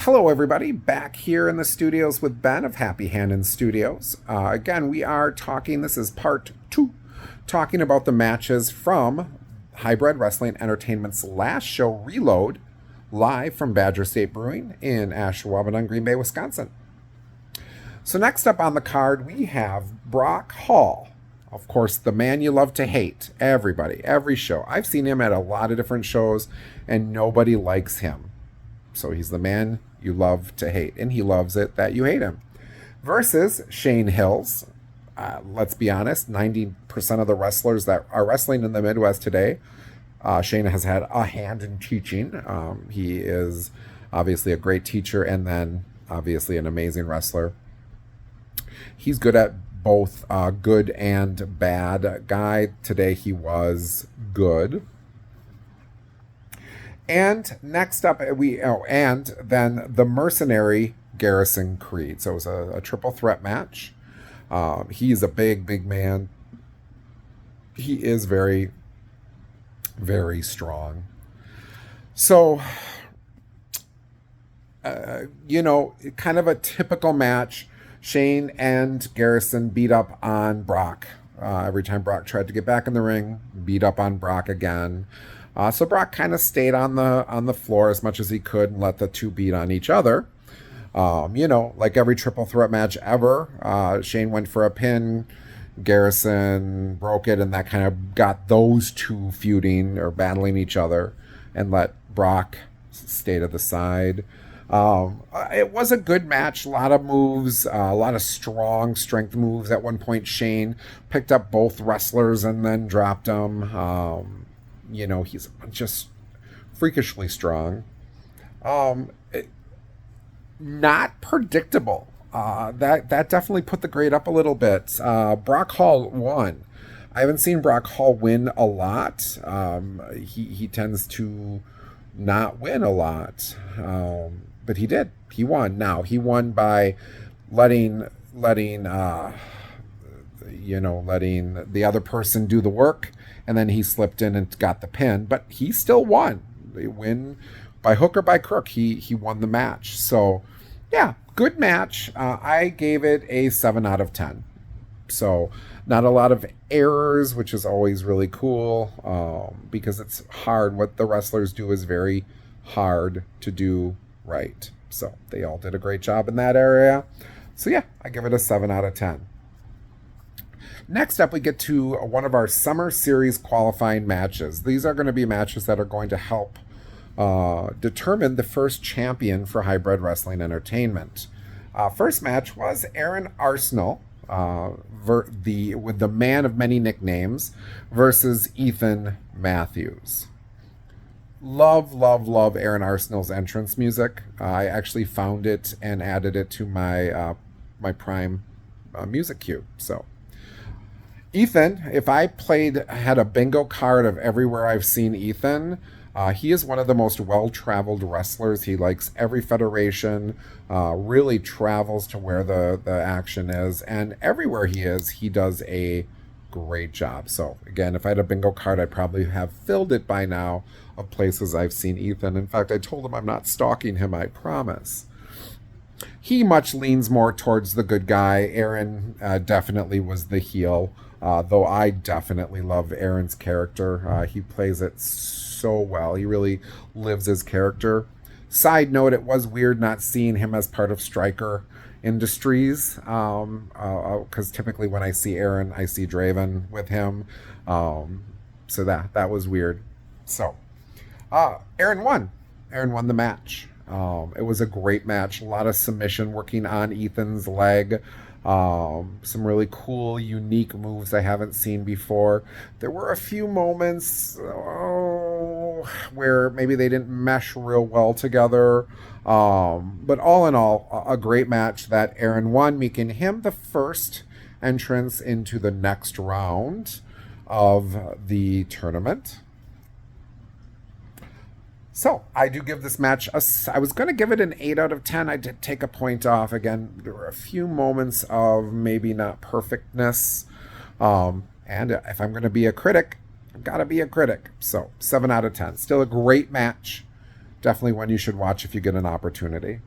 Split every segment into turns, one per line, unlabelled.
Hello, everybody. Back here in the studios with Ben of Happy Hannon Studios. Again, we are talking, this is part 2, talking about the matches from Hybrid Wrestling Entertainment's last show, Reload, live from Badger State Brewing in Ashwaubeon, Green Bay, Wisconsin. So next up on the card, we have Brock Hall. Of course, the man you love to hate. Everybody, every show. I've seen him at a lot of different shows, and nobody likes him. So he's the man you love to hate, and he loves it that you hate him. Versus Shane Hills. Let's be honest, 90% of the wrestlers that are wrestling in the Midwest today, Shane has had a hand in teaching. He is obviously a great teacher and then obviously an amazing wrestler. He's good at both good and bad guy. Today he was good. And next up, and then the Mercenary Garrison Creed. So it was a triple threat match. He's a big man. He is very, very strong. So, kind of a typical match. Shane and Garrison beat up on Brock. Every time Brock tried to get back in the ring, beat up on Brock again. So Brock kind of stayed on the floor as much as he could and let the two beat on each other. Like every triple threat match ever, Shane went for a pin, Garrison broke it, and that kind of got those two feuding or battling each other and let Brock stay to the side. It was a good match, a lot of moves, a lot of strong strength moves. At one point, Shane picked up both wrestlers and then dropped them. He's just freakishly strong. Not predictable. That definitely put the grade up a little bit. Brock Hall won. I haven't seen Brock Hall win a lot. He tends to not win a lot. But he did. He won. Now, he won by letting the other person do the work, and then he slipped in and got the pin, but he still won. They win by hook or by crook. He won the match. So, yeah, good match. I gave it a 7 out of 10. So, not a lot of errors, which is always really cool, because it's hard. What the wrestlers do is very hard to do right. So, they all did a great job in that area. So, yeah, I give it a 7 out of 10. Next up, we get to one of our Summer Series qualifying matches. These are going to be matches that are going to help determine the first champion for Hybrid Wrestling Entertainment. First match was Aaron Arsenal, with the man of many nicknames, versus Ethan Matthews. Love Aaron Arsenal's entrance music. I actually found it and added it to my Prime music queue. So, Ethan, if I had a bingo card of everywhere I've seen Ethan, he is one of the most well-traveled wrestlers. He likes every federation, really travels to where the action is, and everywhere he is, he does a great job. So, again, if I had a bingo card, I'd probably have filled it by now of places I've seen Ethan. In fact, I told him I'm not stalking him, I promise. He much leans more towards the good guy. Aaron definitely was the heel. Though I definitely love Aaron's character. He plays it so well. He really lives his character. Side note, it was weird not seeing him as part of Stryker Industries. Because typically when I see Aaron, I see Draven with him. So that was weird. So, Aaron won. Aaron won the match. It was a great match. A lot of submission working on Ethan's leg. Some really cool, unique moves I haven't seen before. There were a few moments where maybe they didn't mesh real well together. But all in all, a great match that Aaron won, making him the first entrance into the next round of the tournament. So, I do give this match I was going to give it an 8 out of 10. I did take a point off. Again, there were a few moments of maybe not perfectness. And if I'm going to be a critic, I've got to be a critic. So, 7 out of 10. Still a great match. Definitely one you should watch if you get an opportunity.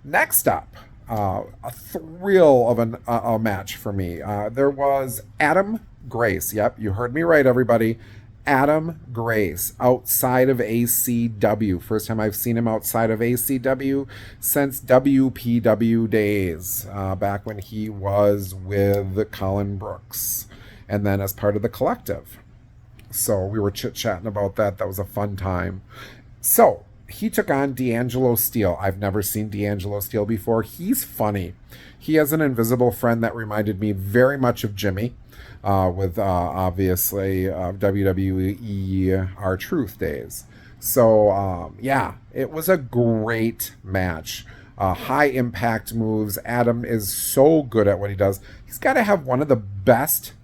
Next up, a thrill of a match for me. There was Adam Grace. Yep, you heard me right, everybody. Adam Grace outside of ACW. First time I've seen him outside of ACW since WPW days, back when he was with Colin Brooks and then as part of the Collective. So we were chit-chatting about that. That was a fun time. So he took on D'Angelo Steele. I've never seen D'Angelo Steele before. He's funny. He has an invisible friend that reminded me very much of Jimmy, with obviously WWE R-Truth days. So yeah, it was a great match. High impact moves. Adam is so good at what he does. He's got to have one of the best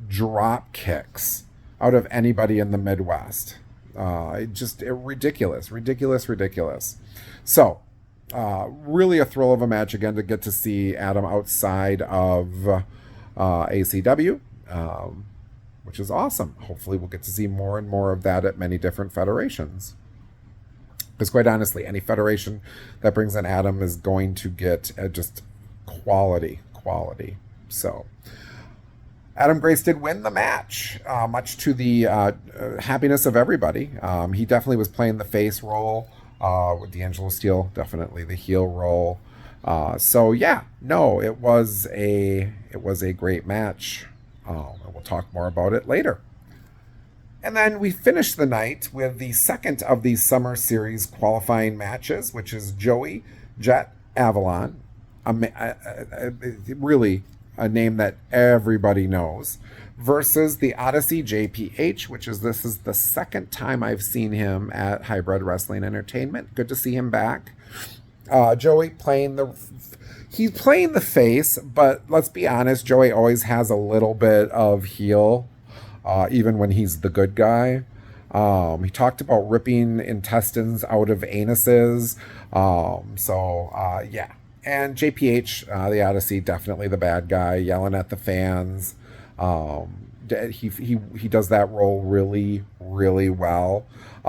drop kicks out of anybody in the Midwest. Ridiculous. So, really a thrill of a match again to get to see Adam outside of ACW, which is awesome. Hopefully we'll get to see more and more of that at many different federations. Because quite honestly, any federation that brings in Adam is going to get just quality. So Adam Grace did win the match, much to the happiness of everybody. He definitely was playing the face role, with D'Angelo Steele, definitely the heel role. So yeah, no, it was a great match. And we'll talk more about it later. And then we finished the night with the second of the Summer Series qualifying matches, which is Joey Jet Avalon, really a name that everybody knows, versus the Odyssey JPH, this is the second time I've seen him at Hybrid Wrestling Entertainment. Good to see him back. Joey he's playing the face, but let's be honest, Joey always has a little bit of heel, even when he's the good guy. He talked about ripping intestines out of anuses. Yeah. And JPH, the Odyssey, definitely the bad guy, yelling at the fans. He does that role really, really well.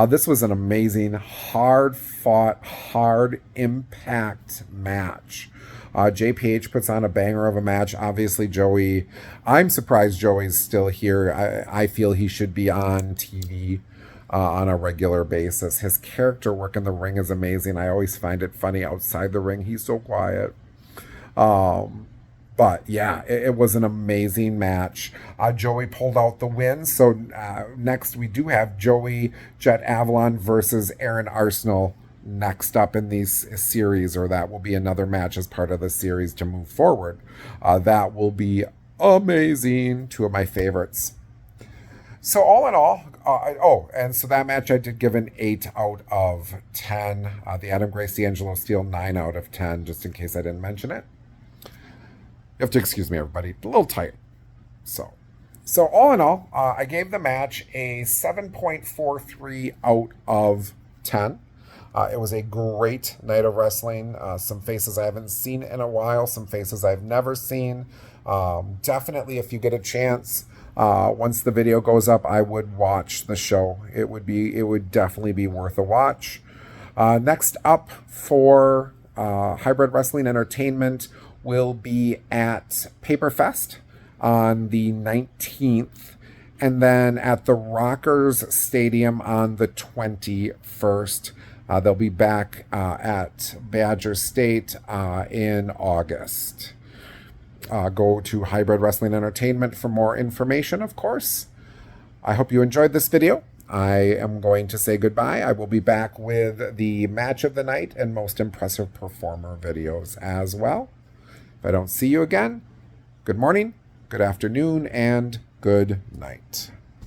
This was an amazing, hard-fought, hard-impact match. JPH puts on a banger of a match. Obviously, Joey, I'm surprised Joey's still here. I feel he should be on TV on a regular basis. His character work in the ring is amazing. I always find it funny outside the ring. He's so quiet. But yeah, it was an amazing match. Joey pulled out the win. So next we do have Joey Jet Avalon versus Aaron Arsenal next up in these series, or that will be another match as part of the series to move forward. That will be amazing. Two of my favorites. So all in all, and so that match I did give an 8 out of 10. The Adam Grace D'Angelo Steele 9 out of 10, just in case I didn't mention it. You have to excuse me, everybody. A little tight. So all in all, I gave the match a 7.43 out of 10. It was a great night of wrestling. Some faces I haven't seen in a while, some faces I've never seen. Definitely, if you get a chance, once the video goes up, I would watch the show. It would definitely be worth a watch. Next up for Hybrid Wrestling Entertainment will be at Paperfest on the 19th, and then at the Rockers Stadium on the 21st. They'll be back at Badger State in August. Go to Hybrid Wrestling Entertainment for more information, of course. I hope you enjoyed this video. I am going to say goodbye. I will be back with the match of the night and most impressive performer videos as well. If I don't see you again, good morning, good afternoon, and good night.